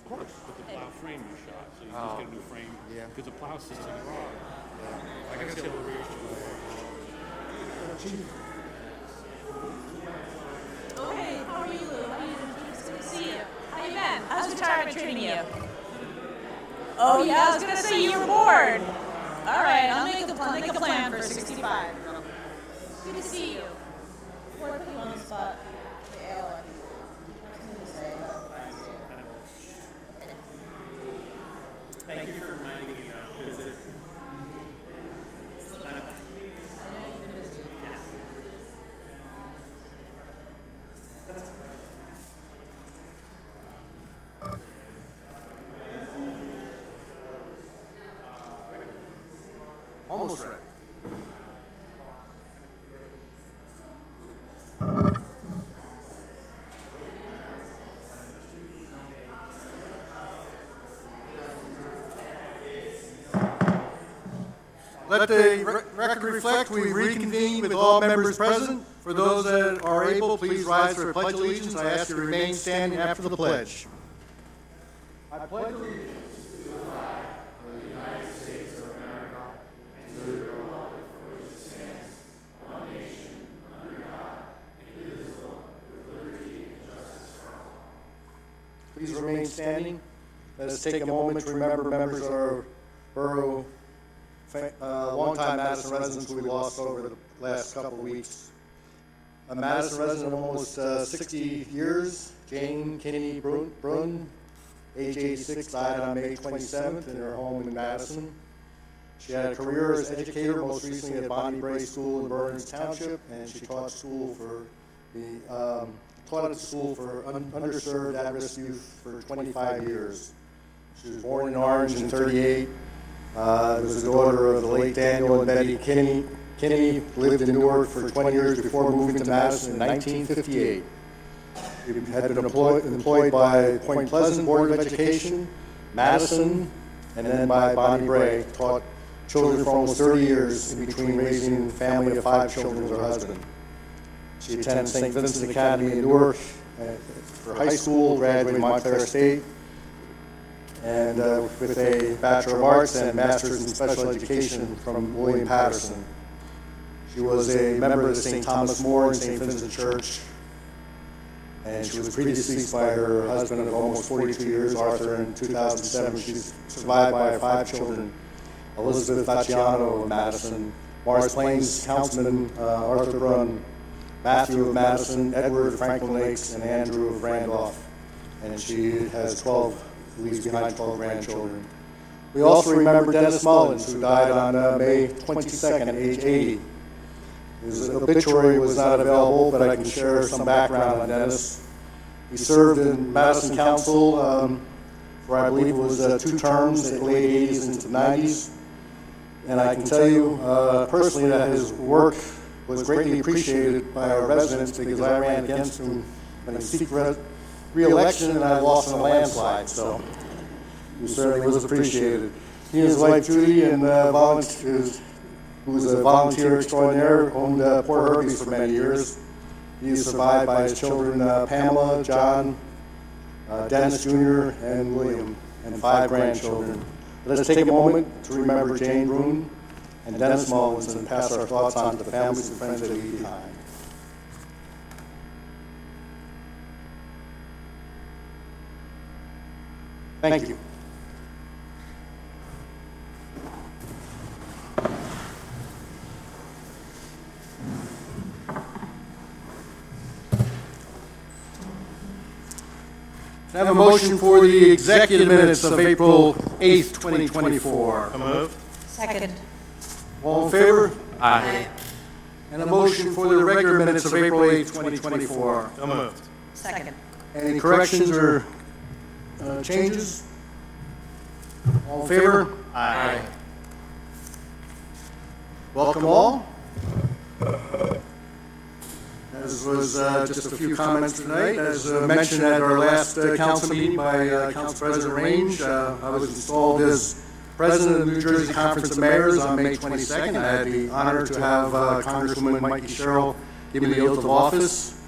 course. But the plow frame was shot, so you just get a new frame. Yeah. Because the plow system's wrong. I got to see all the rears to Oh, hey, how are you, Lou? How are you? It's good to see you. How you been? How's retirement treating you? Oh, yeah, I was going to say you were bored. All right, I'll make a plan for 65. Good to see you. Before I put you on the spot, the ale, Thank you for reminding me to visit. Almost ready. Let the record reflect we reconvene with all members present. For those that are able, please rise for a pledge of allegiance. I ask you to remain standing after the pledge. I pledge allegiance. Please remain standing. Let us take a moment to remember members of our Borough, longtime Madison residents who we lost over the last couple of weeks. A Madison resident of almost 60 years, Jane Kinney Brun, age 86, died on May 27th in her home in Madison. She had a career as educator, most recently at Bonnie Bray School in Burns Township, and she taught at the school for underserved, at-risk youth for 25 years. She was born in Orange in 38. Was the daughter of the late Daniel and Betty Kinney. Kinney lived in Newark for 20 years before moving to Madison in 1958. She had been employed by Point Pleasant Board of Education, Madison, and then by Bonnie Bray. Taught children for almost 30 years in between raising a family of 5 children with her husband. She attended St. Vincent Academy in Newark for high school, graduated Montclair State, and with a Bachelor of Arts and Master's in Special Education from William Patterson. She was a member of the St. Thomas More and St. Vincent Church, and she was previously deceased by her husband of almost 42 years, Arthur, in 2007. She's survived by 5 children, Elizabeth Vacciano of Madison, Morris Plains Councilman Arthur Brun, Matthew of Madison, Edward of Franklin Lakes, and Andrew of Randolph. And she has leaves behind 12 grandchildren. We also remember Dennis Mullins, who died on May 22nd at age 80. His obituary was not available, but I can share some background on Dennis. He served in Madison Council for, I believe it was 2 terms, in the late 80s into the 90s. And I can tell you personally that his work was greatly appreciated by our residents because I ran against him in a secret re-election and I lost in a landslide, so he certainly was appreciated. He and his wife Judy, and who was a volunteer extraordinaire, owned Port Herbies for many years. He is survived by his children Pamela, John, Dennis Jr., and William, and 5 grandchildren. Let us take a moment to remember Jane Brun and Dennis Mullins and pass our thoughts on to the families and friends they leave behind. Thank you. I have a motion for the executive minutes of April 8th, 2024. So moved. Second. All in favor? Aye. And a motion for the regular minutes of April 8th, 2024. So moved. Second. Any corrections or changes? All in favor? Aye. Welcome all. As was just a few comments tonight, as mentioned at our last council meeting by Council President Range, I was installed as President of the New Jersey Conference of Mayors on May 22nd. I had the honor to have Congresswoman Mikey Sherrill give me the oath of office.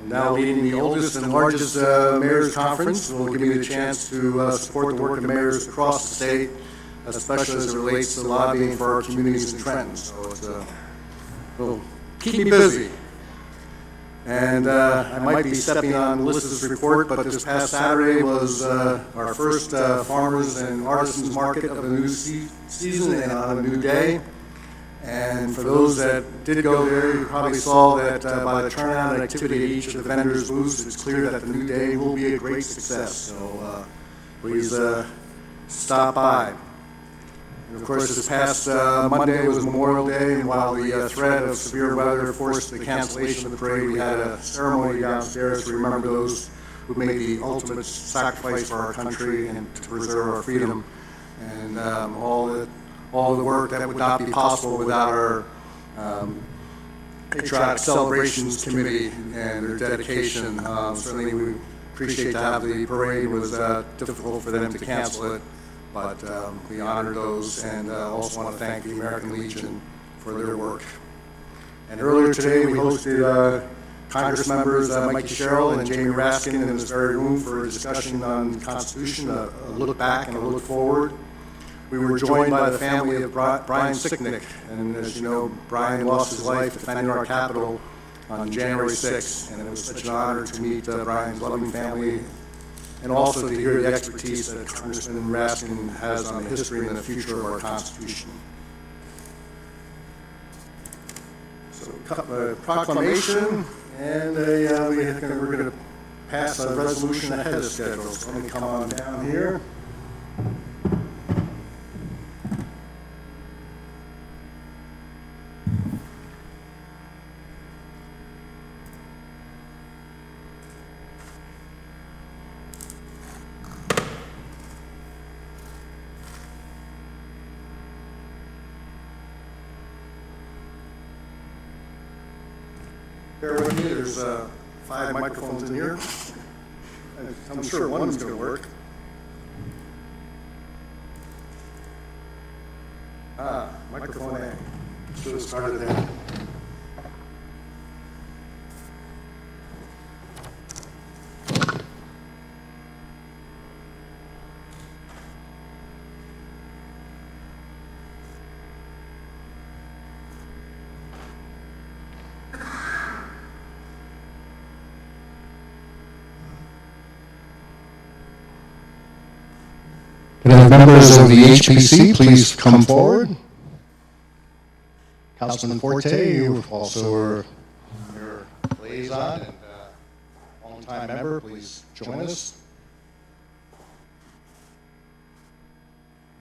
Now leading the oldest and largest Mayor's Conference will give me the chance to support the work of mayors across the state, especially as it relates to lobbying for our communities in Trenton. So it'll keep me busy. And I might be stepping on Melissa's report, but this past Saturday was our first Farmers and Artisans Market of the new season and on a new day. And for those that did go there, you probably saw that by the turnout and activity at each of the vendors' booths, it's clear that the new day will be a great success. So please stop by. And of course, this past Monday was Memorial Day, and while the threat of severe weather forced the cancellation of the parade, we had a ceremony downstairs to remember those who made the ultimate sacrifice for our country and to preserve our freedom. And all the work that would not be possible without our Patriotic Celebrations Committee and their dedication. Certainly we appreciate to have the parade. It was difficult for them to cancel it, but we honor those, and also want to thank the American Legion for their work. And earlier today we hosted Congress members Mike Sherrill and Jamie Raskin in this very room for a discussion on the Constitution, a look back and a look forward. We were joined by the family of Brian Sicknick, and as you know, Brian lost his life defending our Capitol on January 6th, and it was such an honor to meet Brian's loving family, and also to hear the expertise that Congressman Raskin has on the history and the future of our Constitution. So, a proclamation, and we're going to pass a resolution ahead of schedule. So let me come on down here. Bear with me, there's 5 microphones in here. I'm sure one's going to work. Microphone A. Should have started there. Can I have members of the HPC please come forward? Councilman Forte, you also are your liaison and longtime member, please join us.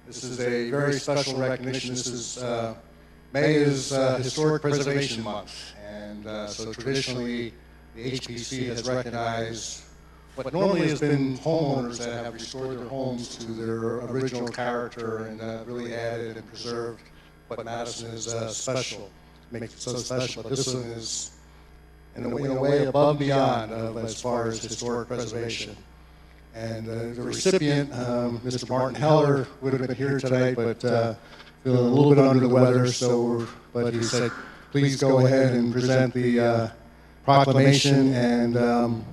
This is a very special recognition. This is May is Historic Preservation Month, and so traditionally the HPC has recognized what normally has been homeowners that have restored their homes to their original character and really added and preserved what Madison is special, makes it so special. But this one is in a way above and beyond as far as historic preservation. And the recipient, Mr. Martin Heller, would have been here tonight, but feeling a little bit under the weather. But he said, please go ahead and present the proclamation, and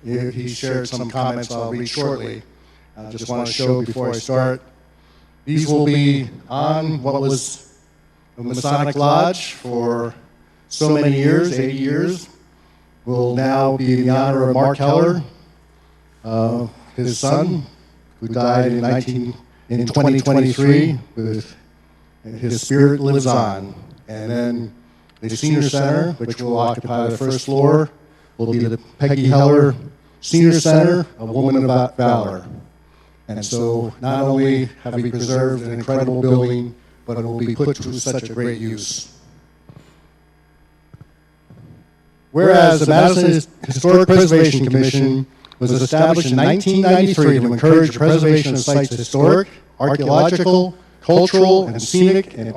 he shared some comments I'll read shortly. I just want to show before I start. These will be on what was the Masonic Lodge for so many years, 80 years. Will now be in the honor of Mark Heller, his son, who died in 2023. His spirit lives on. And then the Senior Center, which will occupy the first floor, will be the Peggy Heller Senior Center, a woman of valor. And so not only have we preserved an incredible building, but it will be put to such a great use. Whereas the Madison Historic Preservation Commission was established in 1993 to encourage the preservation of sites historic, archaeological, cultural, and scenic, and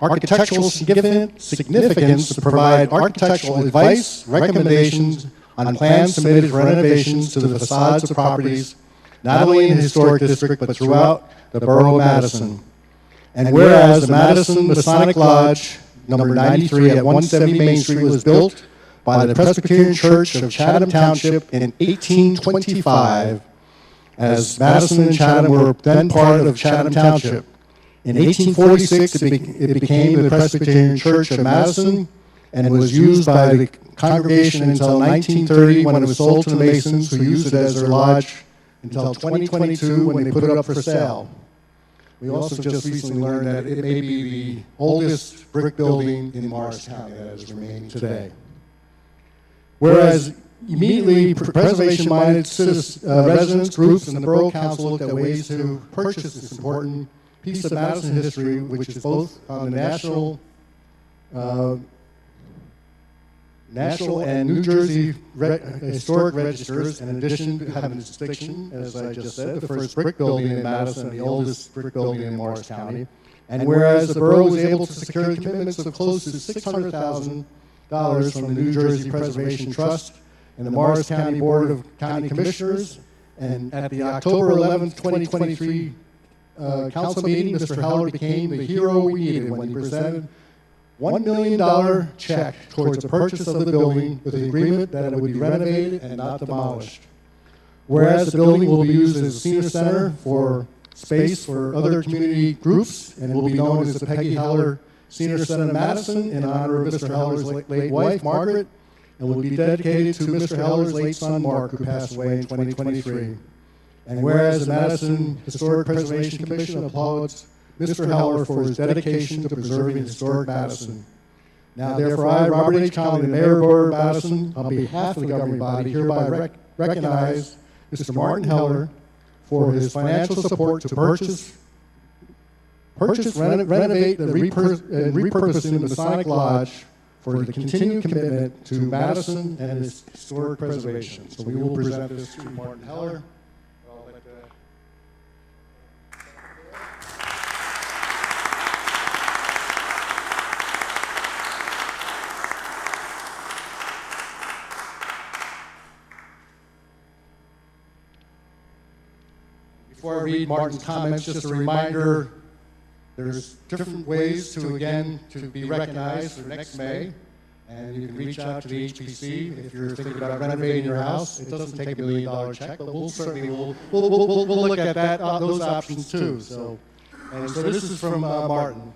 architectural significance to provide architectural advice, recommendations on plans submitted for renovations to the facades of properties, not only in the historic district, but throughout the Borough of Madison. And whereas the Madison Masonic Lodge, number 93 at 170 Main Street, was built by the Presbyterian Church of Chatham Township in 1825, as Madison and Chatham were then part of Chatham Township. In 1846, it became the Presbyterian Church of Madison and was used by the congregation until 1930, when it was sold to the Masons, who used it as their lodge until 2022, when they put it up for sale. We also just recently learned that it may be the oldest brick building in Morris County that is remaining today. Whereas immediately preservation-minded residents, groups, and the Borough Council looked at ways to purchase this important piece of Madison history, which is both on the national and New Jersey historic registers, in addition to having its distinction, as I just said, the first brick building in Madison, the oldest brick building in Morris County. And whereas the borough was able to secure commitments of close to $600,000 from the New Jersey Preservation Trust and the Morris County Board of County Commissioners, and at the October 11th, 2023 council meeting, Mr. Heller became the hero we needed when he presented $1 million check towards the purchase of the building with the agreement that it would be renovated and not demolished. Whereas the building will be used as a senior center for space for other community groups and will be known as the Peggy Heller Senior Center Madison in honor of Mr. Heller's late wife, Margaret, and will be dedicated to Mr. Heller's late son, Mark, who passed away in 2023. And whereas the Madison Historic Preservation Commission applauds Mr. Heller for his dedication to preserving historic Madison. Now, therefore, I, Robert H. Conley, the Mayor of Borough of Madison, on behalf of the governing body, hereby recognize Mr. Martin Heller for his financial support to purchase, renovate, and repurposing the Masonic Lodge for the continued commitment to Madison and its historic preservation. So we will present this to Martin Heller. Before I read Martin's comments, just a reminder, there's different ways to be recognized for next May, and you can reach out to the HPC if you're thinking about renovating your house. It doesn't take $1 million check, but we'll certainly we'll look at that those options too. So this is from Martin.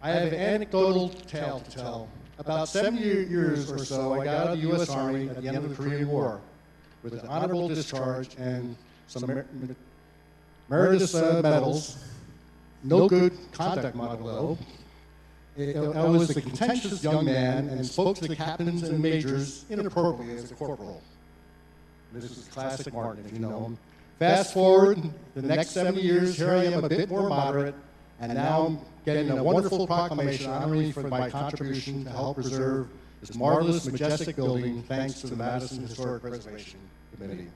I have an anecdotal tale to tell. About 70 years or so, I got out of the U.S. Army at the end of the Korean War with an honorable discharge and some meritorious medals, no good conduct model though. I was a contentious young man and spoke to the captains and majors inappropriately as a corporal. This is classic Martin, if you know him. Fast forward the next 70 years, here I am a bit more moderate, and now I'm getting a wonderful proclamation honoring me for my contribution to help preserve this marvelous, majestic building thanks to the Madison Historic Preservation Committee.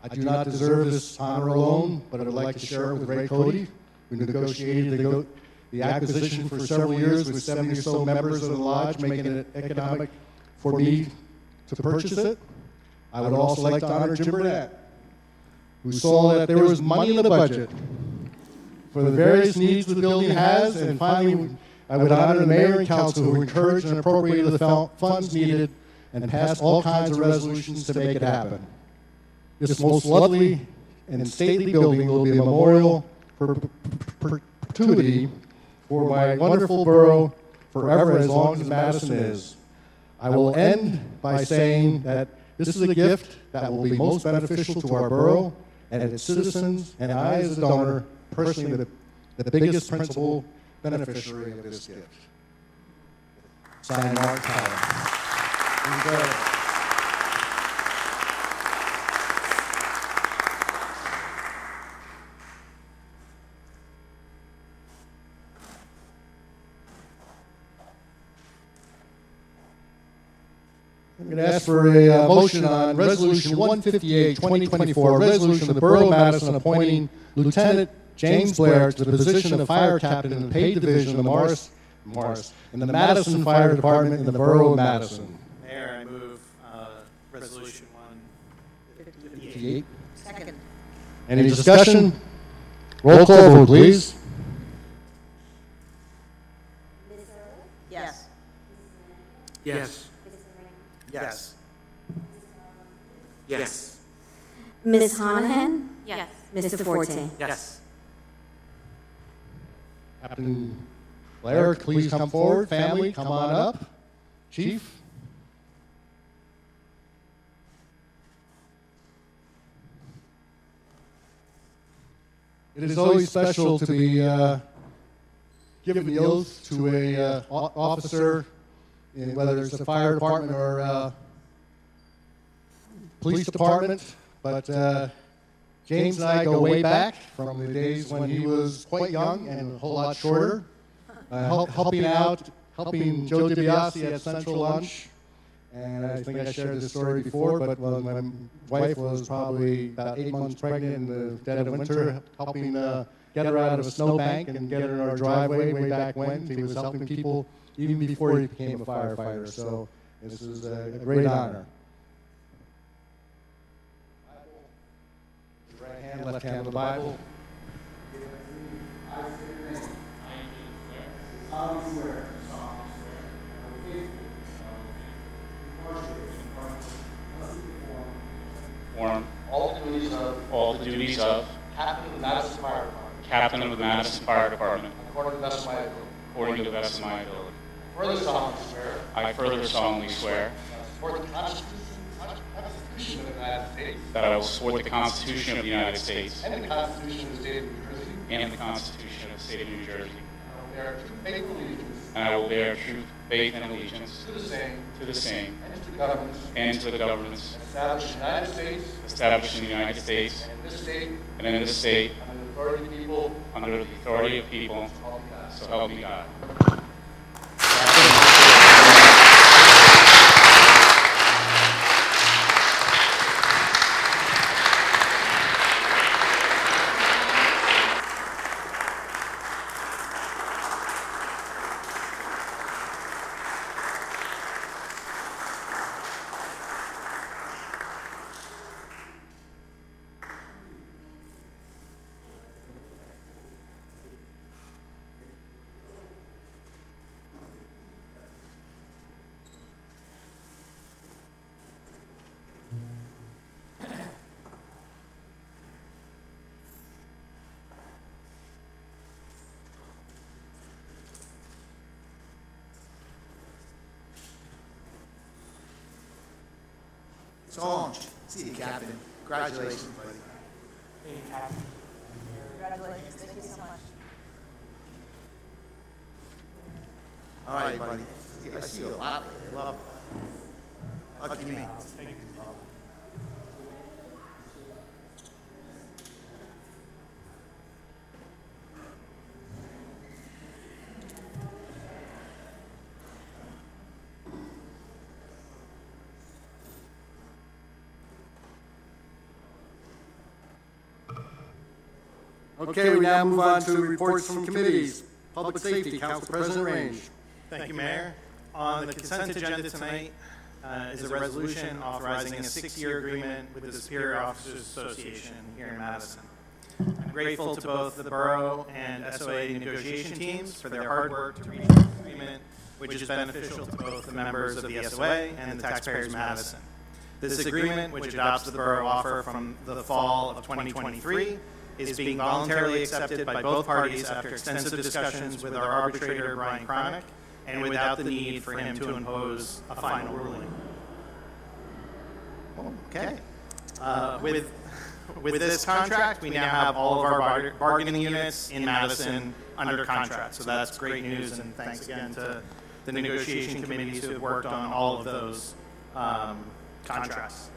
I do not deserve this honor alone, but I would like to share it with Ray Cody, who negotiated the acquisition for several years with 70 or so members of the lodge, making it economic for me to purchase it. I would also like to honor Jim Burnett, who saw that there was money in the budget for the various needs the building has, and finally, I would honor the mayor and council who encouraged and appropriated the funds needed and passed all kinds of resolutions to make it happen. This most lovely and stately building will be a memorial for perpetuity for my wonderful borough forever as long as Madison is. I will end by saying that this is a gift that will be most beneficial to our borough and its citizens, and I as a donor, personally the biggest principal beneficiary of this gift. Signed, Mark Tyler. I'm going to ask for a motion on Resolution 158, 2024, a resolution of the Borough of Madison appointing Lieutenant James Blair to the position of fire captain in the paid division of Morris in the Madison Fire Department in the Borough of Madison. Mayor, I move Resolution 158. Second. Any discussion? Roll call vote, please. Yes. Yes. Yes. Ms. Honahan? Yes. Mr. Forte? Yes. Captain Blair, please come forward. Family, come on up. Chief. It is always special to be given the oath to a officer in whether it's the fire department or police department. But James and I go way back from the days when he was quite young and a whole lot shorter, helping Joe DiBiase at Central Lunch. And I think I shared this story before, but when my wife was probably about 8 months pregnant in the dead of winter, helping get her out of a snowbank and get her in our driveway way back when. He was helping people even before he became a firefighter. So this is a great honor. Right hand, left hand of the Bible. Perform all the duties of Captain of the Madison Fire Department. Captain of the Madison Fire Department According to the best of my ability. according to the best of my ability. Further solemnly swear. I further solemnly swear Support the Constitution of the United States. that I will support the Constitution of the United States And the Constitution of the State of New Jersey. and the Constitution of the State of New Jersey, I will bear true faith and allegiance and I will bear true faith and allegiance to the same and and to the governments and to the governments established in the United States established in the United States and in this state and in this state under the authority of the people. under the authority of people, so help me God. So long. See you, Captain. Congratulations, buddy. Congratulations. Thank you so much. All right, buddy. I see you a lot. Love. Lucky me. Okay, we now move on to reports from committees. Public Safety, Council President Range. Thank you, Mayor. On the consent agenda tonight is a resolution authorizing a 6-year agreement with the Superior Officers Association here in Madison. I'm grateful to both the Borough and SOA negotiation teams for their hard work to reach this agreement, which is beneficial to both the members of the SOA and the taxpayers of Madison. This agreement, which adopts the Borough offer from the fall of 2023, is being voluntarily accepted by both parties after extensive discussions with our arbitrator, Brian Cronick, and without the need for him to impose a final ruling. Okay. With this contract, we now have all of our bargaining units in Madison under contract. So that's great news, and thanks again to the negotiation committees who have worked on all of those contracts.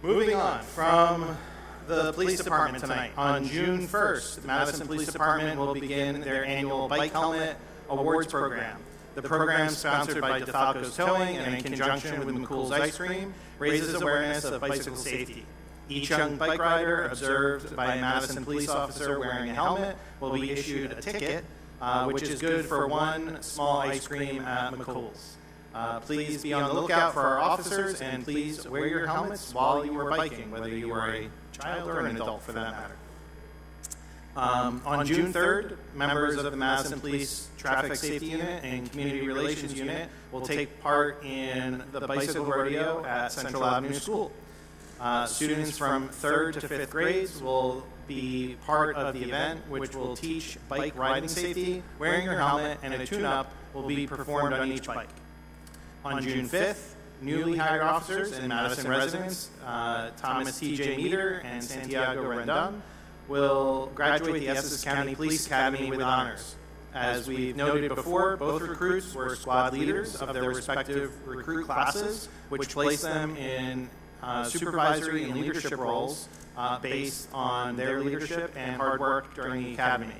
Moving on from the police department tonight. On June 1st, the Madison Police Department will begin their annual Bike Helmet Awards program. The program, sponsored by DeFalco's Towing and in conjunction with McCool's Ice Cream, raises awareness of bicycle safety. Each young bike rider observed by a Madison police officer wearing a helmet will be issued a ticket, which is good for one small ice cream at McCool's. Please be on the lookout for our officers, and please wear your helmets while you are biking, whether you are a child or an adult for that matter. On June 3rd, members of the Madison Police Traffic Safety Unit and Community Relations Unit will take part in the bicycle rodeo at Central Avenue School. Students from 3rd to 5th grades will be part of the event, which will teach bike riding safety. Wearing your helmet and a tune-up will be performed on each bike. On June 5th, newly hired officers and Madison residents, Thomas T.J. Meter and Santiago Rendon, will graduate the Essex County Police Academy with honors. As we've noted before, both recruits were squad leaders of their respective recruit classes, which placed them in supervisory and leadership roles based on their leadership and hard work during the academy.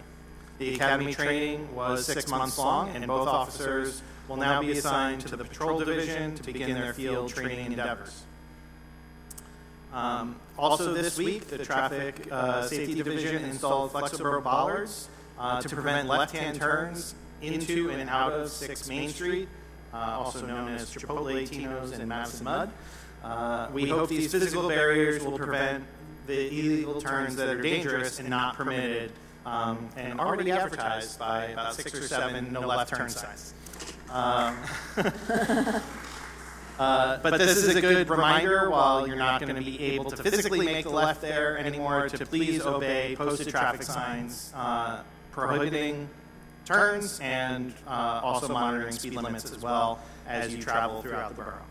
The academy training was 6 months long, and both officers will now be assigned to the patrol division to begin their field training endeavors. Also this week, the Traffic Safety Division installed flexible bollards to prevent left-hand turns into and out of 6 Main Street, also known as Chipotle, Tino's, and Madison Mud. We hope these physical barriers will prevent the illegal turns that are dangerous and not permitted and already advertised by about 6 or 7 no left turn signs. But this is a good reminder, while you're not going to be able to physically make the left there anymore, to please obey posted traffic signs prohibiting turns and also monitoring speed limits as well as you travel throughout the borough.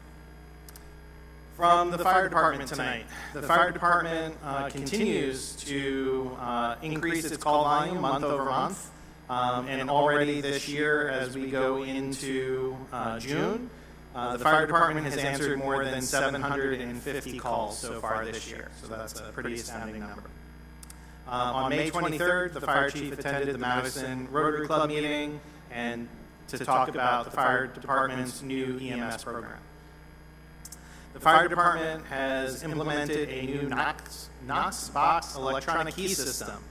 From the fire department tonight, the fire department continues to increase its call volume month over month, and already this year, as we go into June, the fire department has answered more than 750 calls so far this year, so that's a pretty astounding number. On May 23rd, the fire chief attended the Madison Rotary Club meeting and to talk about the fire department's new EMS program. The fire department has implemented a new Knox box electronic key system.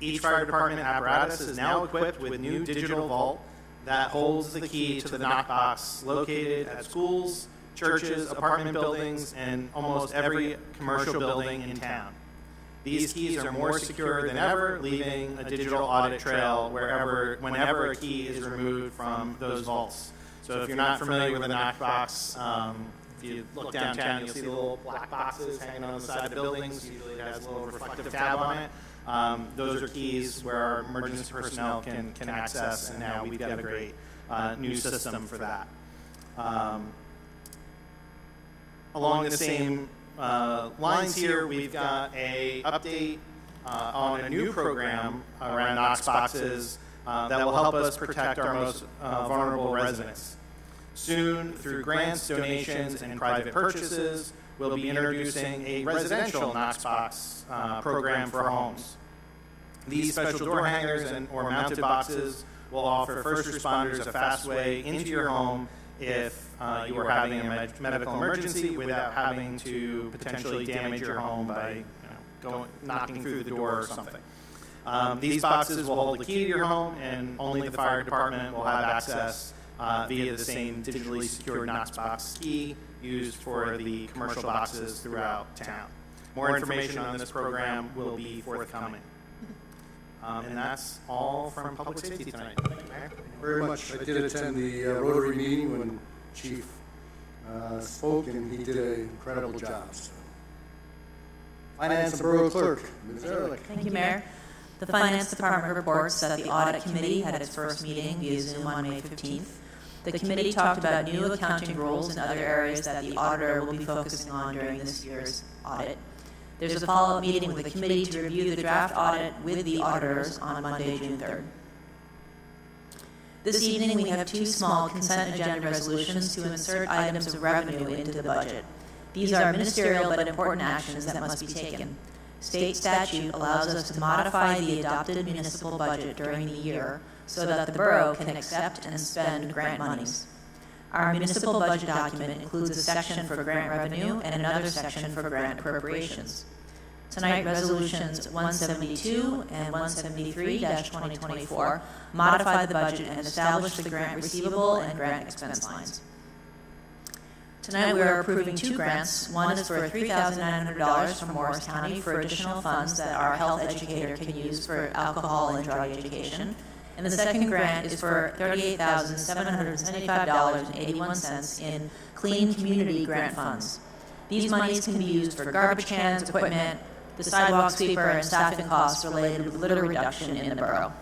Each fire department apparatus is now equipped with new digital vault that holds the key to the Knox box located at schools, churches, apartment buildings, and almost every commercial building in town. These keys are more secure than ever, leaving a digital audit trail whenever a key is removed from those vaults. So if you're not familiar with the Knox box, if you look downtown, you'll see the little black boxes hanging on the side of the buildings. Usually it has a little reflective tab on it. Those are keys where our emergency personnel can access, and now we've got a great new system for that. Along the same lines here, we've got an update on a new program around Knox boxes that will help us protect our most vulnerable residents. Soon, through grants, donations, and private purchases, we'll be introducing a residential Knox box program for homes. These special door hangers or mounted boxes will offer first responders a fast way into your home if you are having a medical emergency without having to potentially damage your home by knocking through the door or something. These boxes will hold the key to your home, and only the fire department will have access via the same digitally secured Knox box key used for the commercial boxes throughout town. More information on this program will be forthcoming. And that's all from Public Safety tonight. Thank you, Mayor. Very much. I did attend the Rotary meeting when Chief spoke, and he did an incredible job. So. Finance and Borough Clerk, Ms. Ehrlich. Thank you, Mayor. The Finance Department reports that the Audit Committee had its first meeting via Zoom on May 15th. The committee talked about new accounting rules and other areas that the auditor will be focusing on during this year's audit. There's a follow-up meeting with the committee to review the draft audit with the auditors on Monday, June 3rd. This evening, we have 2 small consent agenda resolutions to insert items of revenue into the budget. These are ministerial but important actions that must be taken. State statute allows us to modify the adopted municipal budget during the year so that the borough can accept and spend grant monies. Our municipal budget document includes a section for grant revenue and another section for grant appropriations. Tonight, resolutions 172 and 173-2024 modify the budget and establish the grant receivable and grant expense lines. Tonight we are approving 2 grants. One is for $3,900 from Morris County for additional funds that our health educator can use for alcohol and drug education. And the second grant is for $38,775.81 in clean community grant funds. These monies can be used for garbage cans, equipment, the sidewalk sweeper, and staffing costs related with litter reduction in the borough.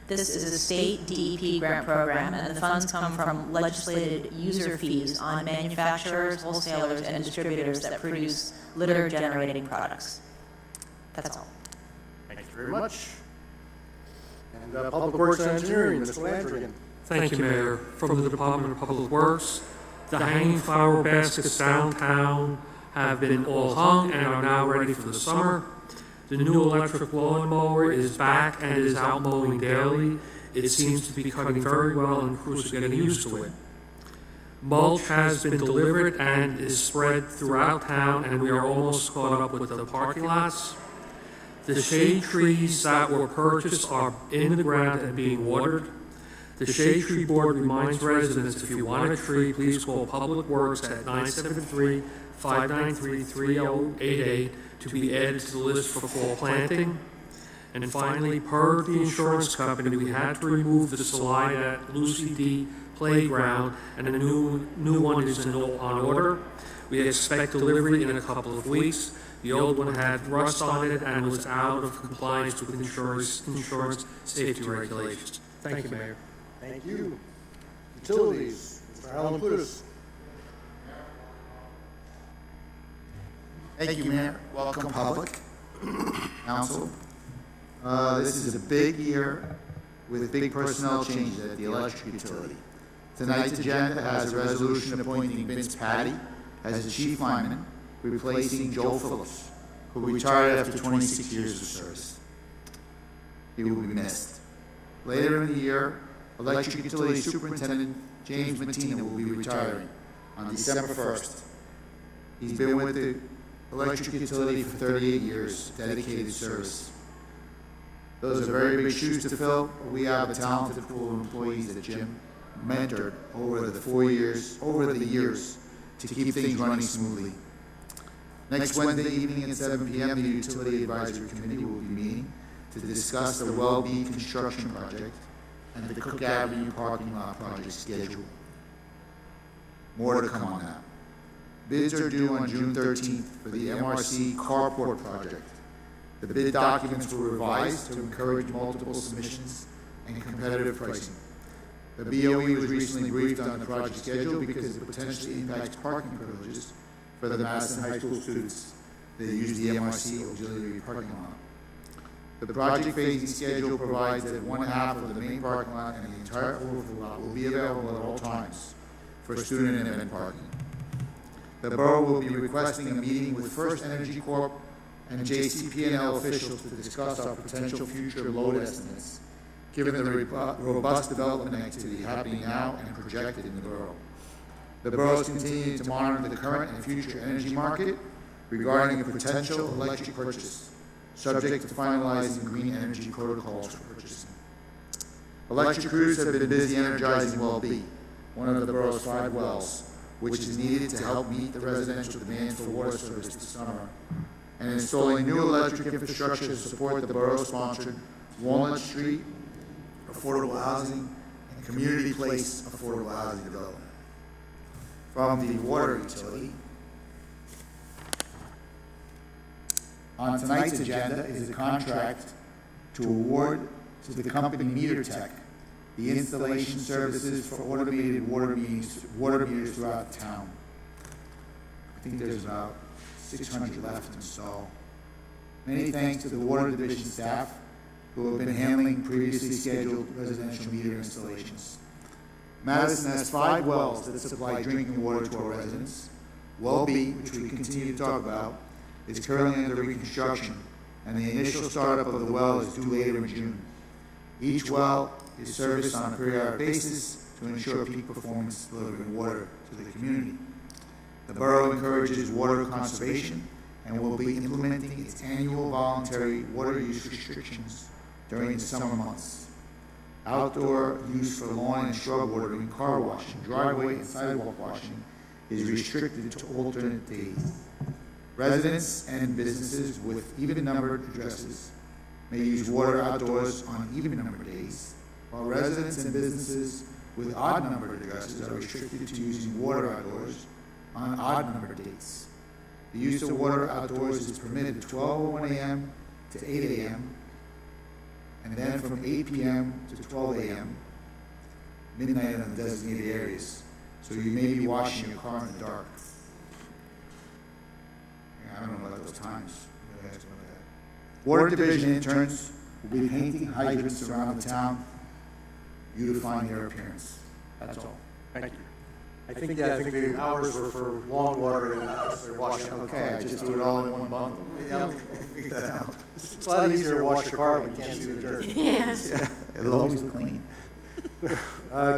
This is a state DEP grant program, and the funds come from legislated user fees on manufacturers, wholesalers, and distributors that produce litter-generating products. That's all. Thank you very much. And Public Works and Engineering, Mr. Landrigan. Thank you, Mayor. From the Department of Public Works, the hanging flower baskets downtown have been all hung and are now ready for the summer. The new electric lawnmower is back and is out mowing daily. It seems to be cutting very well and crews are getting used to it. Mulch has been delivered and is spread throughout town, and we are almost caught up with the parking lots. The shade trees that were purchased are in the ground and being watered. The Shade Tree Board reminds residents, if you want a tree, please call Public Works at 973-593-3088 to be added to the list for fall planting. And finally, per the insurance company, we had to remove the slide at Lucy D. Playground, and a new one is on order. We expect delivery in a couple of weeks. The old one had rust on it and was out of compliance with insurance safety regulations. Thank you, Mayor. Thank you. Utilities, Mr. Alan Plutus. Thank you, Mayor. Welcome, public, council. This is a big year with big personnel changes at the electric utility. Tonight's agenda has a resolution appointing Vince Patty as the chief lineman, replacing Joel Phillips, who retired after 26 years of service. He will be missed. Later in the year, Electric Utility Superintendent James Mattina will be retiring on December 1st. He's been with the electric utility for 38 years, dedicated service. Those are very big shoes to fill, but we have a talented pool of employees that Jim mentored over the years to keep things running smoothly. Next Wednesday evening at 7 p.m., the Utility Advisory Committee will be meeting to discuss the Well-Being construction project and the Cook Avenue parking lot project schedule. More to come on that. Bids are due on June 13th for the MRC carport project. The bid documents were revised to encourage multiple submissions and competitive pricing. The BOE was recently briefed on the project schedule because it potentially impacts parking privileges for the Madison High School students that use the MRC auxiliary parking lot. The project phasing schedule provides that one half of the main parking lot and the entire overflow lot will be available at all times for student and event parking. The borough will be requesting a meeting with First Energy Corp and JCP&L officials to discuss our potential future load estimates, given the robust development activity happening now and projected in the borough. The borough is continuing to monitor the current and future energy market regarding a potential electric purchase, subject to finalizing green energy protocols for purchasing. Electric crews have been busy energizing Well-Be, one of the borough's 5 wells, which is needed to help meet the residential demand for water service this summer, and installing new electric infrastructure to support the borough-sponsored Walnut Street affordable housing and Community Place affordable housing development. From the water utility, on tonight's agenda is a contract to award to the company MeterTech the installation services for automated water meters throughout the town. I think there's about 600 left to install. Many thanks to the Water Division staff who have been handling previously scheduled residential meter installations. Madison has 5 wells that supply drinking water to our residents. Well-Be, which we continue to talk about, is currently under reconstruction, and the initial startup of the well is due later in June. Each well is serviced on a periodic basis to ensure peak performance delivering water to the community. The borough encourages water conservation and will be implementing its annual voluntary water use restrictions during the summer months. Outdoor use for lawn and shrub watering, car washing, driveway and sidewalk washing is restricted to alternate days. Residents and businesses with even-numbered addresses may use water outdoors on even-numbered days, while residents and businesses with odd-numbered addresses are restricted to using water outdoors on odd-numbered dates. The use of water outdoors is permitted at 12:01 a.m. to 8 a.m., and then from 8 p.m. to 12 a.m., midnight on the designated areas. So you may be washing your car in the dark. Yeah, I don't know about those times. Water division interns will be painting hydrants around the town, beautifying their appearance. That's all. Thank you. I think the hours were for lawn water and they're washing. Okay, I just do it all in one bundle. Yeah. It's a lot easier to wash your car when you can't see the dirt. Yes. Yeah, it'll always be clean.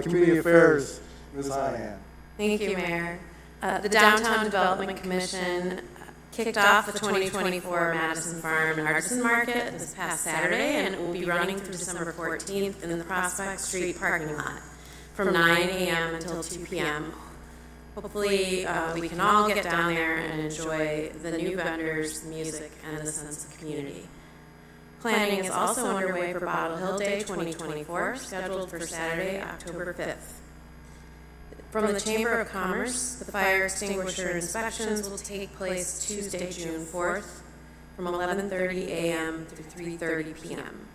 Community Affairs, Ms. Hanahan. Thank you, Mayor. The Downtown Development Commission kicked off the 2024 Madison Farm and Artisan Market this past Saturday, and it will be running through December 14th in the Prospect Street parking lot from 9 a.m. until 2 p.m. Hopefully, we can all get down there and enjoy the new vendors, the music, and the sense of community. Planning is also underway for Bottle Hill Day 2024, scheduled for Saturday, October 5th. From the Chamber of Commerce, the fire extinguisher inspections will take place Tuesday, June 4th, from 11:30 a.m. through 3:30 p.m.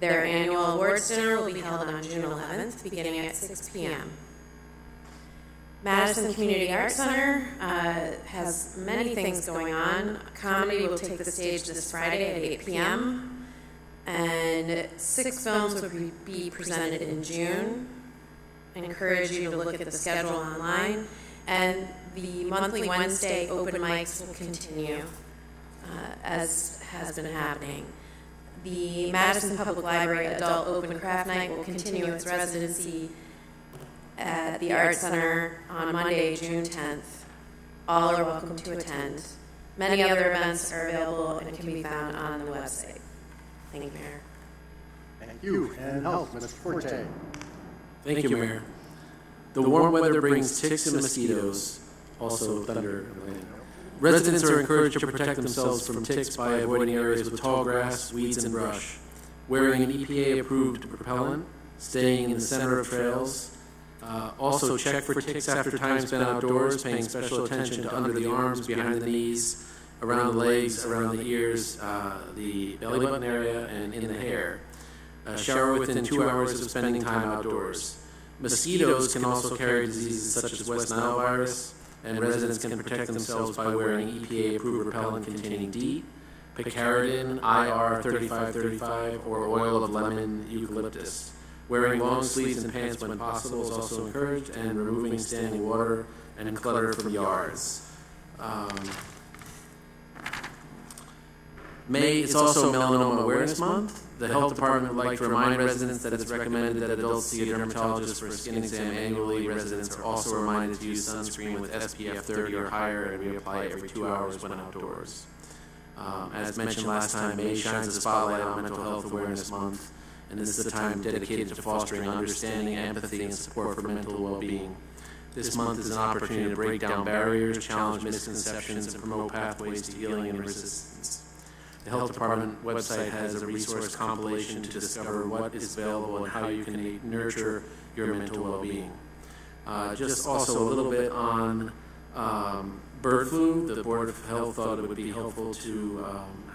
Their annual awards dinner will be held on June 11th, beginning at 6 p.m. Madison Community Arts Center has many things going on. Comedy will take the stage this Friday at 8 p.m. and 6 films will be presented in June. I encourage you to look at the schedule online, and the monthly Wednesday open mics will continue as has been happening. The Madison Public Library Adult Open Craft Night will continue its residency at the Art Center on Monday, June 10th. All are welcome to attend. Many other events are available and can be found on the website. Thank you, Mayor. Thank you. And Health, Mr. Forte. Thank you, Mayor. The warm weather brings ticks and mosquitoes, also thunder and rain. Residents are encouraged to protect themselves from ticks by avoiding areas with tall grass, weeds, and brush, wearing an EPA-approved repellent, staying in the center of trails. Also check for ticks after time spent outdoors, paying special attention to under the arms, behind the knees, around the legs, around the ears, the belly button area, and in the hair. Shower within 2 hours of spending time outdoors. Mosquitoes can also carry diseases such as West Nile virus, and residents can protect themselves by wearing EPA-approved repellent containing DEET, picaridin, IR 3535, or oil of lemon eucalyptus. Wearing long sleeves and pants when possible is also encouraged, and removing standing water and clutter from yards. May is also Melanoma Awareness Month. The Health Department would like to remind residents that it's recommended that adults see a dermatologist for a skin exam annually. Residents are also reminded to use sunscreen with SPF 30 or higher and reapply every 2 hours when outdoors. As mentioned last time, May shines a spotlight on Mental Health Awareness Month, and this is a time dedicated to fostering understanding, empathy, and support for mental well-being. This month is an opportunity to break down barriers, challenge misconceptions, and promote pathways to healing and resistance. The Health Department website has a resource compilation to discover what is available and how you can nurture your mental well-being. Just also a little bit on bird flu. The Board of Health thought it would be helpful to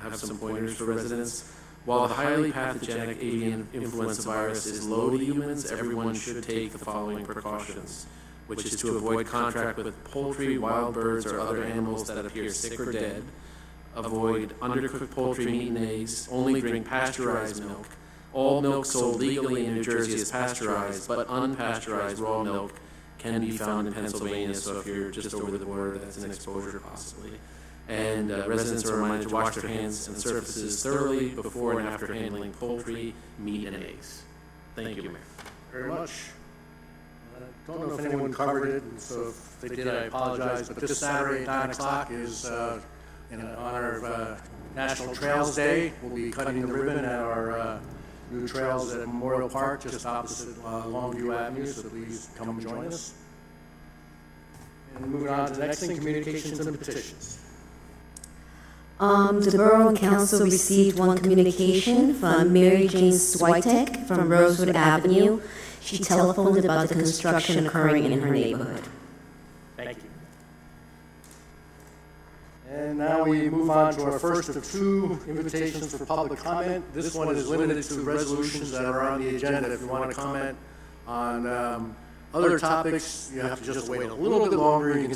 have some pointers for residents. While the highly pathogenic avian influenza virus is low to humans, everyone should take the following precautions, which is to avoid contact with poultry, wild birds, or other animals that appear sick or dead. Avoid undercooked poultry, meat, and eggs. Only drink pasteurized milk. All milk sold legally in New Jersey is pasteurized, but unpasteurized raw milk can be found in Pennsylvania, so if you're just over the border, that's an exposure possibly. And residents are reminded to wash their hands and surfaces thoroughly before and after handling poultry, meat, and eggs. Thank you, Mayor. Very much. I don't know if anyone covered it, and so if they did, I apologize, but this Saturday at 9 o'clock is in honor of National Trails Day. We'll be cutting the ribbon at our new trails at Memorial Park, just opposite Longview Avenue, so please come and join us. And moving on to the next thing, communications and petitions. The Borough Council received one communication from Mary Jane Switek from Rosewood Avenue. She telephoned about the construction occurring in her neighborhood. Thank you. And now we move on to our first of two invitations for public comment. This one is limited to resolutions that are on the agenda. If you want to comment on other topics, you have to just wait a little bit longer. You can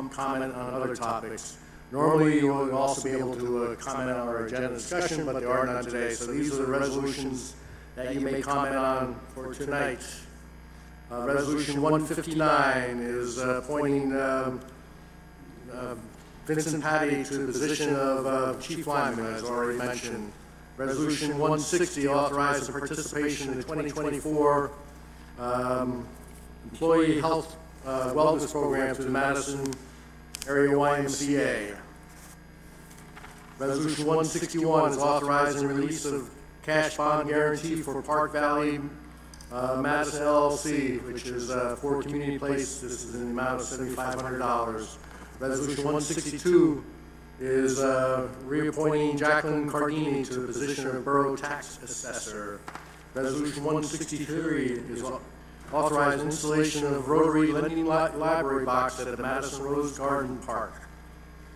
comment on other topics. Normally, you will also be able to comment on our agenda discussion, but there are none today. So these are the resolutions that you may comment on for tonight. Resolution 159 is appointing Vincent Patty to the position of Chief Lineman, as already mentioned. Resolution 160 authorizes participation in the 2024 Employee Health Wellness Program through the Madison Area YMCA. Resolution 161 is authorizing release of cash bond guarantee for Park Valley Madison LLC, which is for Community Place. This is in the amount of $7,500. Resolution 162 is reappointing Jacqueline Cardini to the position of Borough Tax Assessor. Resolution 163 is authorizing installation of rotary lending library box at the Madison Rose Garden Park.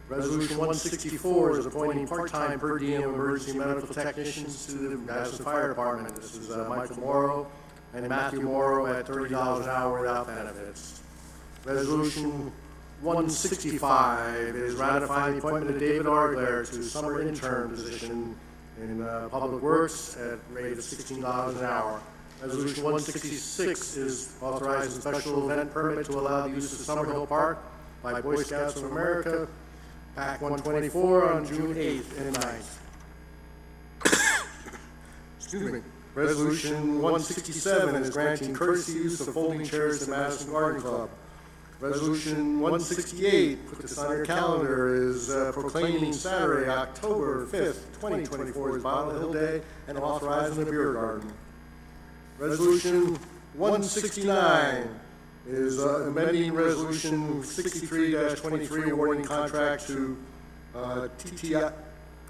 Resolution 164 is appointing part-time per diem emergency medical technicians to the Madison Fire Department. This is Michael Morrow and Matthew Morrow at $30 an hour without benefits. Resolution 165 is ratifying the appointment of David Argler to summer intern position in Public Works at a rate of $16 an hour. Resolution 166 is authorizing special event permit to allow the use of Summerhill Park by Boy Scouts of America, PAC 124 on June 8th and 9th. Excuse me. Resolution 167 is granting courtesy use of folding chairs to Madison Garden Club. Resolution 168, put this on your calendar, is proclaiming Saturday, October 5th, 2024 as Bottle Hill Day and authorizing the beer garden. Resolution 169 is amending Resolution 63-23 awarding contract to TTI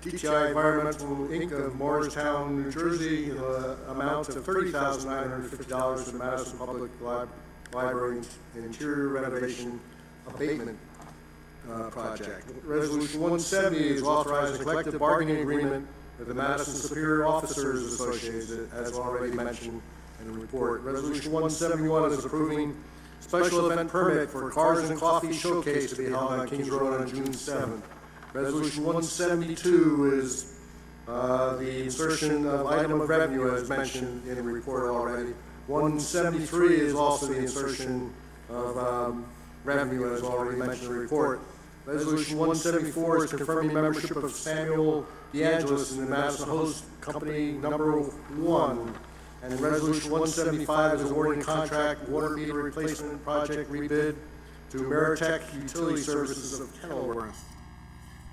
Environmental Inc. of Morristown, New Jersey, in the amount of $30,950 to the Madison Public Library Interior Renovation Abatement Project. Resolution 170 is authorizing a collective bargaining agreement with the Madison Superior Officers Association, as already mentioned in the report. Resolution 171 is approving special event permit for Cars and Coffee Showcase to be held on Kings Road on June 7th. Resolution 172 is the insertion of item of revenue, as mentioned in the report already. 173 is also the insertion of revenue, as already mentioned in the report. Resolution 174 is confirming membership of Samuel DeAngelis in the Madison Host Company number 1. And Resolution 175 is awarding contract water meter replacement project rebid to Meritech Utility Services of Kenilworth.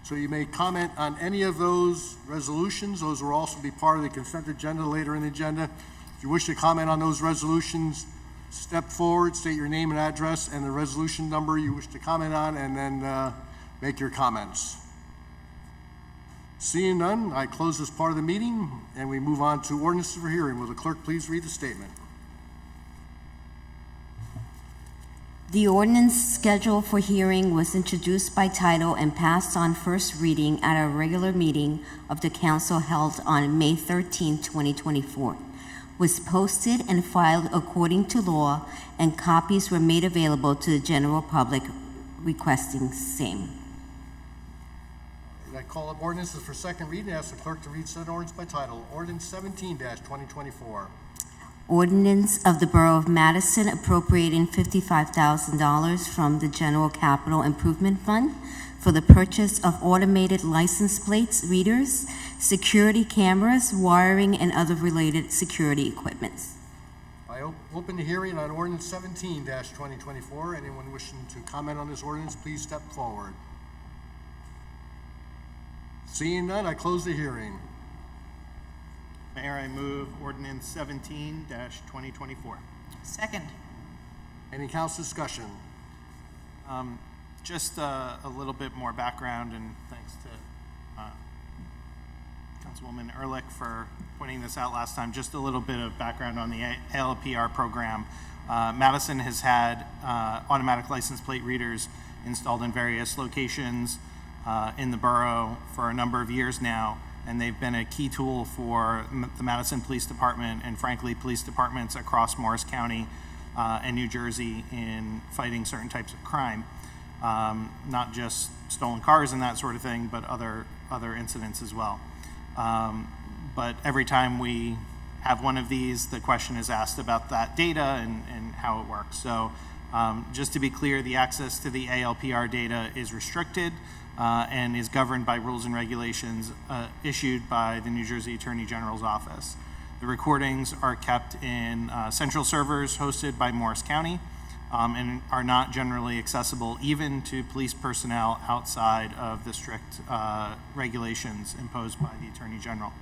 So you may comment on any of those resolutions. Those will also be part of the consent agenda later in the agenda. If you wish to comment on those resolutions, step forward, state your name and address and the resolution number you wish to comment on, and then make your comments. Seeing none, I close this part of the meeting and we move on to ordinances for hearing. Will the clerk please read the statement? The ordinance scheduled for hearing was introduced by title and passed on first reading at a regular meeting of the council held on May 13, 2024. Was posted and filed according to law, and copies were made available to the general public requesting same. I call up ordinances for second reading and ask the clerk to read said ordinance by title. Ordinance 17-2024. Ordinance of the Borough of Madison appropriating $55,000 from the General Capital Improvement Fund for the purchase of automated license plates, readers, security cameras, wiring, and other related security equipment. I open the hearing on ordinance 17-2024. Anyone wishing to comment on this ordinance, please step forward. Seeing none, I close the hearing. Mayor, I move ordinance 17-2024. Second. Any council discussion? Just a little bit more background, and thanks to Councilwoman Ehrlich for pointing this out last time. Just a little bit of background on the ALPR program. Madison has had automatic license plate readers installed in various locations in the borough for a number of years now, and they've been a key tool for the Madison Police Department and frankly police departments across Morris County and New Jersey in fighting certain types of crime. Not just stolen cars and that sort of thing, but other incidents as well. But every time we have one of these, the question is asked about that data and how it works. So just to be clear, the access to the ALPR data is restricted and is governed by rules and regulations issued by the New Jersey Attorney General's office. The recordings are kept in central servers hosted by Morris County and are not generally accessible even to police personnel outside of the strict regulations imposed by the Attorney General.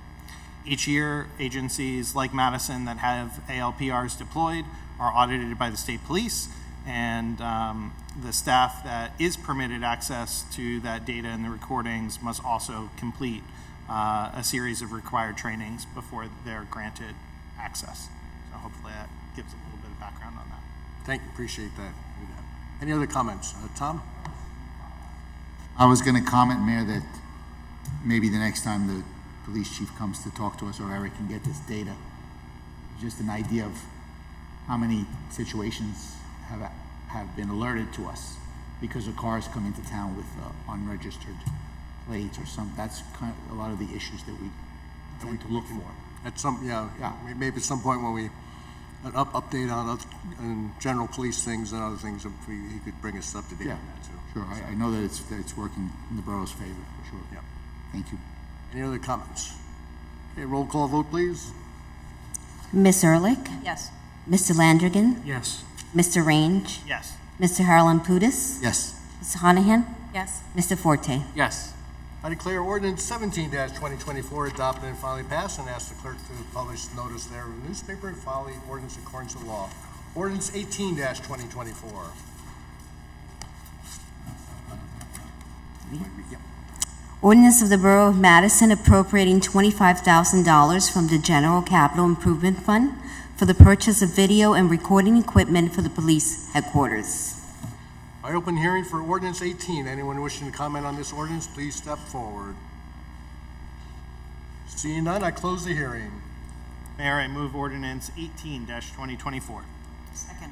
Each year, agencies like Madison that have ALPRs deployed are audited by the state police, and the staff that is permitted access to that data and the recordings must also complete a series of required trainings before they're granted access. So hopefully that gives a little bit of background on that. Thank you, appreciate that. Any other comments? Tom? I was going to comment, Mayor, that maybe the next time the police chief comes to talk to us, or Eric can get this data, just an idea of how many situations have been alerted to us because of cars coming to town with unregistered plates or something. That's kind of a lot of the issues that we tend to look for. At some, maybe at some point when we an update on general police things and other things, he could bring us up to date on that too. Sure, I know that it's working in the borough's favor for sure. Yeah. Thank you. Any other comments? Okay, roll call vote, please. Ms. Ehrlich? Yes. Mr. Landrigan? Yes. Mr. Range? Yes. Mr. Harlan-Pudis? Yes. Ms. Honahan? Yes. Mr. Forte? Yes. I declare ordinance 17-2024 adopted and finally passed, and ask the clerk to publish notice there in the newspaper and file the ordinance in accordance with law. Ordinance 18-2024. Ordinance of the Borough of Madison appropriating $25,000 from the General Capital Improvement Fund for the purchase of video and recording equipment for the police headquarters. I open hearing for ordinance 18. Anyone wishing to comment on this ordinance, please step forward. Seeing none, I close the hearing. Mayor, I move ordinance 18-2024. Second.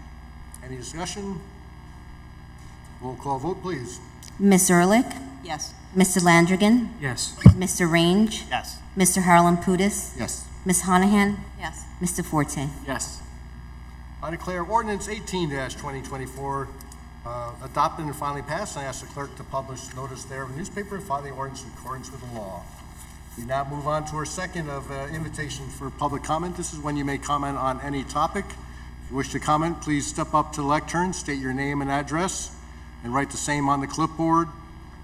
Any discussion? Roll call vote, please. Ms. Ehrlich? Yes. Mr. Landrigan? Yes. Mr. Range? Yes. Mr. Harlan-Pudis? Yes. Ms. Honahan? Yes. Mr. Forte? Yes. I declare ordinance 18-2024 adopted and finally passed, and I ask the clerk to publish notice there in the newspaper and file the ordinance in accordance with the law. We now move on to our second of invitation for public comment. This is when you may comment on any topic. If you wish to comment, please step up to the lectern, state your name and address, and write the same on the clipboard.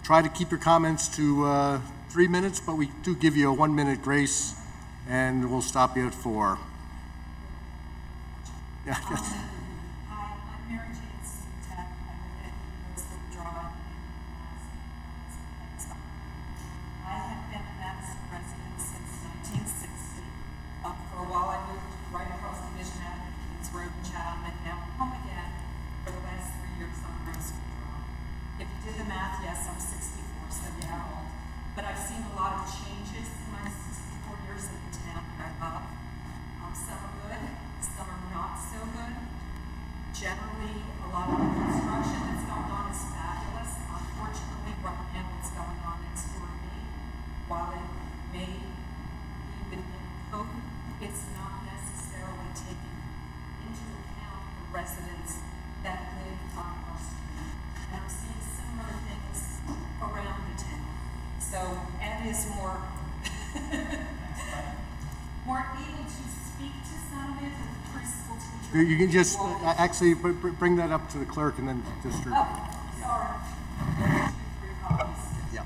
Try to keep your comments to 3 minutes, but we do give you a 1 minute grace, and we'll stop you at 4. Yeah. Hi, I'm Mary Jane Sutek. I'm with Rosewood Drive. I have been a Madison resident since 1960. For a while, I moved right across Division Avenue, Kings Road, in Chatham, and now I'm home again for the last 3 years on Rosewood Drive. If you did the math, yes, I'm 64, so yeah, old. But I've seen a lot of changes in my 64 years in the town that I love. Some are good, some are not so good. Generally, a lot of the construction that's going on is fabulous. Unfortunately, right now what's going on next door to me, while it may be within code, it's not necessarily taking into account the residents that live on our street. And I'm seeing similar things around the town. So Ed is more able to speak to some of it, the preschool teacher. You can just actually bring that up to the clerk and then just. Oh, sorry. 2, 3 copies. Yeah.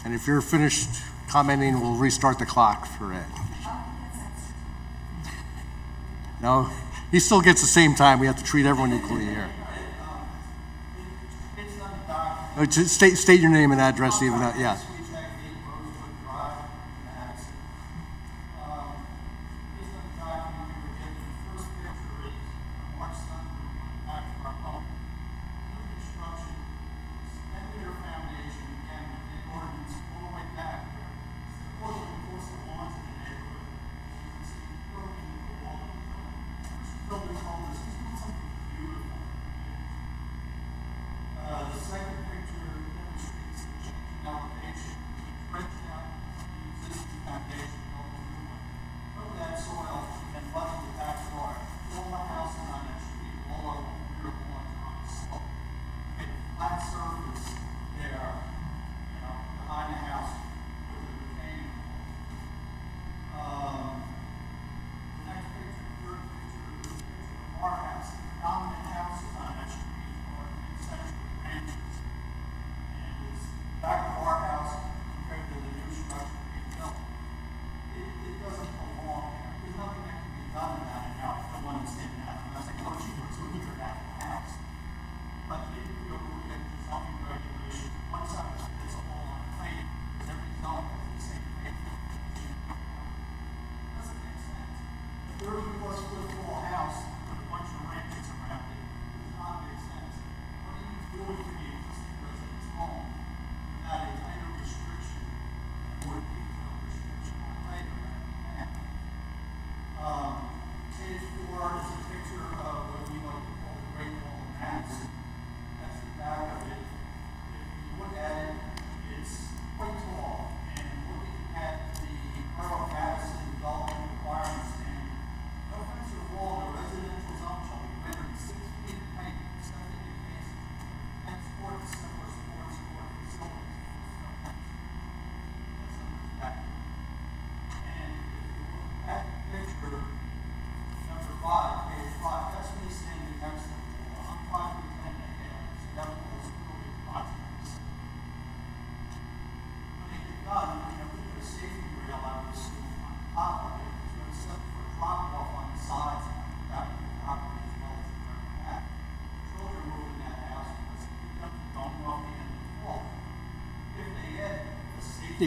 And if you're finished commenting, we'll restart the clock for Ed. No, he still gets the same time. We have to treat everyone equally here. Just state your name and address, even though, yeah.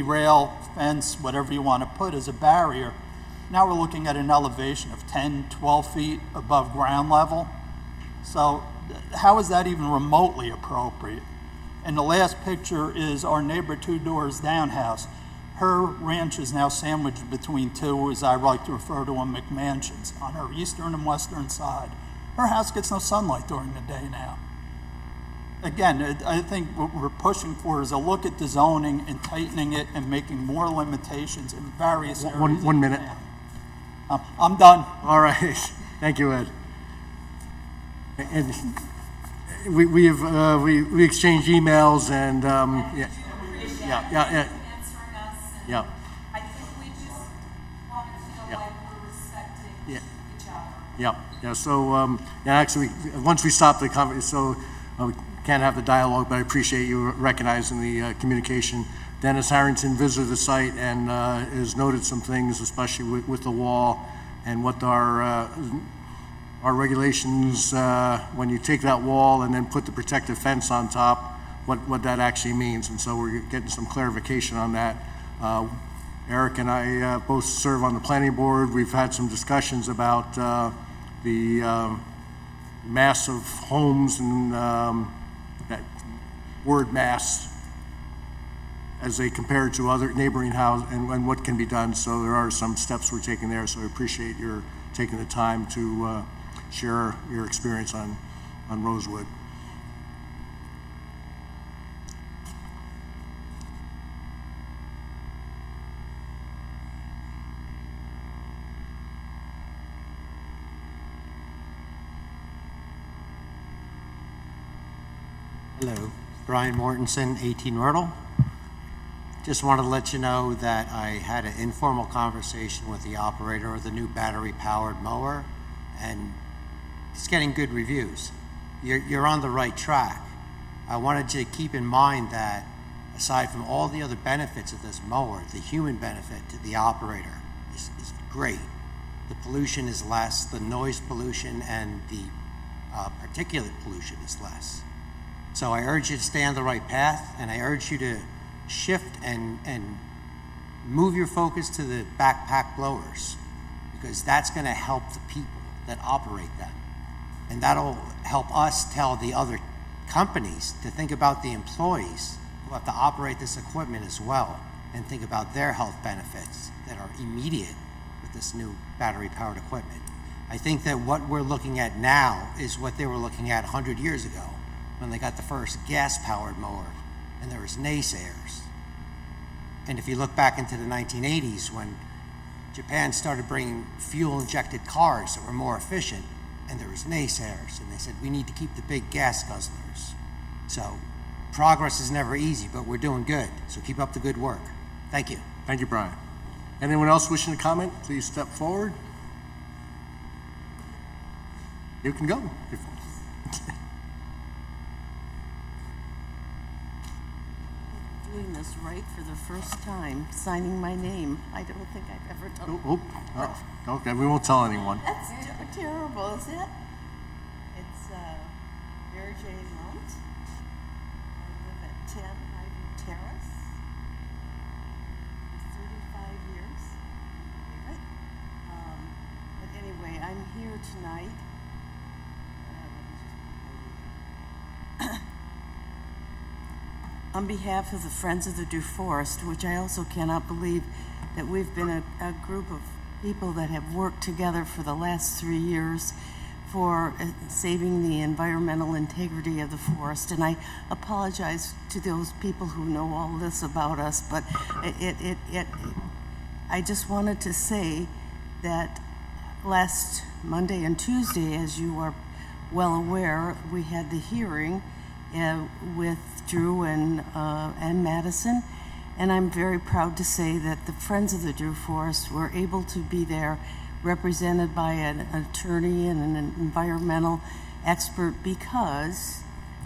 Rail, fence, whatever you want to put as a barrier. Now we're looking at an elevation of 10, 12 feet above ground level. So how is that even remotely appropriate? And the last picture is our neighbor 2 doors down house. Her ranch is now sandwiched between two, as I like to refer to them, McMansions, on her eastern and western side. Her house gets no sunlight during the day now. Again, I think what we're pushing for is a look at the zoning and tightening it and making more limitations in various areas. One minute. I'm done. All right. Thank you, Ed. And we exchanged emails and yeah. I think we just want to feel like we're respecting each other. Yeah. So actually, once we stop the conversation, so we can't have the dialogue, but I appreciate you recognizing the communication. Dennis Harrington visited the site and has noted some things, especially with the wall and what our regulations, when you take that wall and then put the protective fence on top, what that actually means. And so we're getting some clarification on that. Eric and I both serve on the planning board. We've had some discussions about the mass of homes and that word mass as they compare to other neighboring houses and what can be done. So there are some steps we're taking there. So I appreciate your taking the time to share your experience on Rosewood. Hello, Brian Mortensen, 18 Myrtle. Just wanted to let you know that I had an informal conversation with the operator of the new battery-powered mower, and it's getting good reviews. You're on the right track. I wanted you to keep in mind that aside from all the other benefits of this mower, the human benefit to the operator is great. The pollution is less, the noise pollution and the particulate pollution is less. So I urge you to stay on the right path, and I urge you to shift and move your focus to the backpack blowers, because that's going to help the people that operate them. And that'll help us tell the other companies to think about the employees who have to operate this equipment as well, and think about their health benefits that are immediate with this new battery-powered equipment. I think that what we're looking at now is what they were looking at 100 years ago when they got the first gas-powered mower, and there was naysayers. And if you look back into the 1980s when Japan started bringing fuel-injected cars that were more efficient, and there was naysayers, and they said, we need to keep the big gas guzzlers. So progress is never easy, but we're doing good. So keep up the good work. Thank you. Thank you, Brian. Anyone else wishing to comment, please step forward. You can go. Doing this right for the first time, signing my name. I don't think I've ever done it. Okay, we won't tell anyone. That's terrible, is it? It's Mary Jane Lunt. I live at 10 Ivy Terrace for 35 years. Believe it. But anyway, I'm here tonight. On behalf of the Friends of the Dew Forest, which I also cannot believe that we've been a group of people that have worked together for the last 3 years for saving the environmental integrity of the forest. And I apologize to those people who know all this about us, but I just wanted to say that last Monday and Tuesday, as you are well aware, we had the hearing with Drew and Madison, and I'm very proud to say that the Friends of the Dew Forest were able to be there, represented by an attorney and an environmental expert, because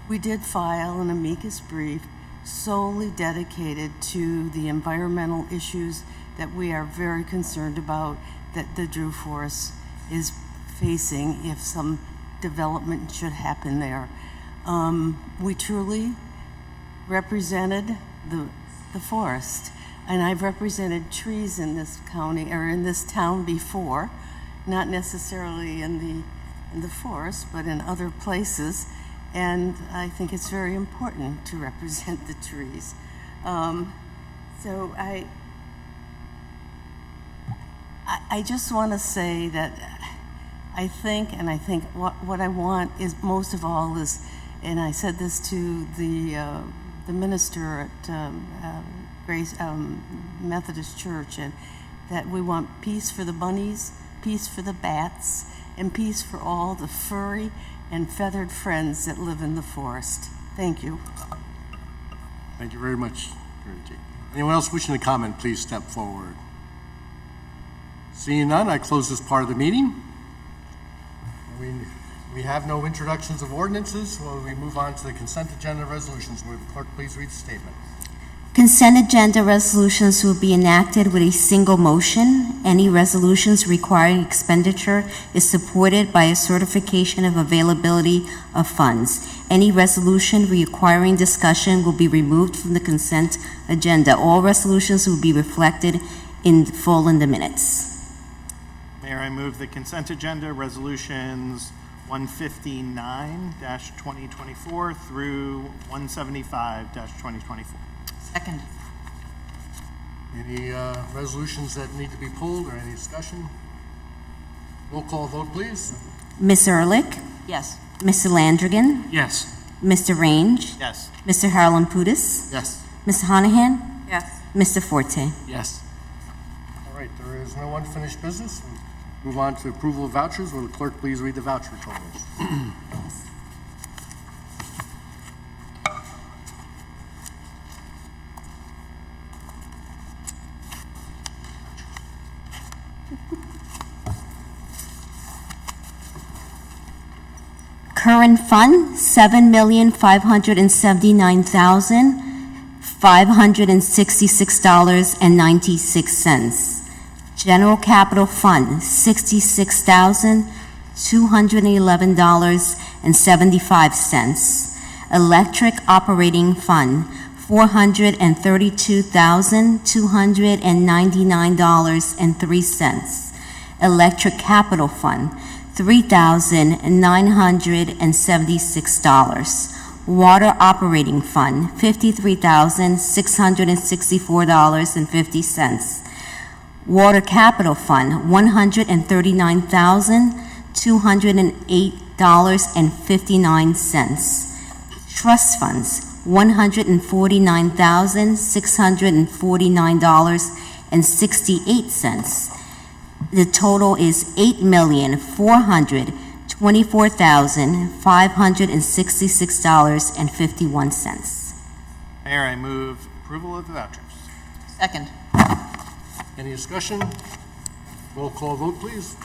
we did file an amicus brief solely dedicated to the environmental issues that we are very concerned about that the Dew Forest is facing if some development should happen there. We truly represented the forest, and I've represented trees in this county or in this town before, not necessarily in the forest, but in other places, and I think it's very important to represent the trees. So I just want to say that I think what I want is most of all is, and I said this to the minister at Grace Methodist Church, and that we want peace for the bunnies, peace for the bats, and peace for all the furry and feathered friends that live in the forest. Thank you. Thank you very much, Mary Jane. Anyone else wishing to comment, please step forward. Seeing none, I close this part of the meeting. We have no introductions of ordinances, so we move on to the consent agenda resolutions. Will the clerk please read the statement? Consent agenda resolutions will be enacted with a single motion. Any resolutions requiring expenditure is supported by a certification of availability of funds. Any resolution requiring discussion will be removed from the consent agenda. All resolutions will be reflected in full in the minutes. Mayor, I move the consent agenda resolutions 159-2024 through 175-2024. Second. Any resolutions that need to be pulled or any discussion? Roll call vote, please. Ms. Ehrlich? Yes. Mr. Landrigan? Yes. Mr. Range? Yes. Mr. Harlan Pudis? Yes. Ms. Honahan? Yes. Mr. Forte? Yes. All right, there is no unfinished business. We'll move on to approval of vouchers. Will the clerk please read the voucher totals? Current fund, $7,579,000. $566.96. General Capital Fund, $66,211.75. Electric Operating Fund, $432,299.03. Electric Capital Fund, $3,976. Water Operating Fund, $53,664.50. Water Capital Fund, $139,208.59. Trust funds, $149,649.68. The total is $8,424,566.51. Mayor, I move approval of the vouchers. Second. Any discussion? Roll call vote, please.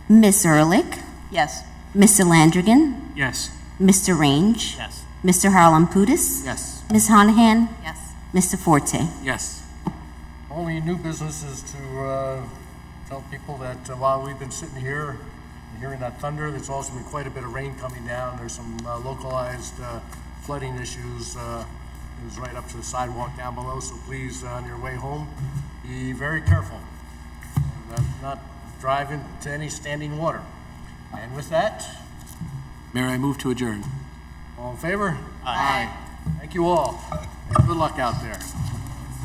Ms. Ehrlich, Yes. Mr. Landrigan, Yes. Mr. Range, Yes. Mr. Harlan-Pudis, Yes. Ms. Honahan, Yes. Mr. Forte. Yes. Only new business is to tell people that while we've been sitting here and hearing that thunder, there's also been quite a bit of rain coming down. There's some localized flooding issues. It was right up to the sidewalk down below, so please, on your way home, be very careful. Not drive into any standing water. And with that, Mayor, I move to adjourn. all in favor? Aye. Thank you all. And good luck out there.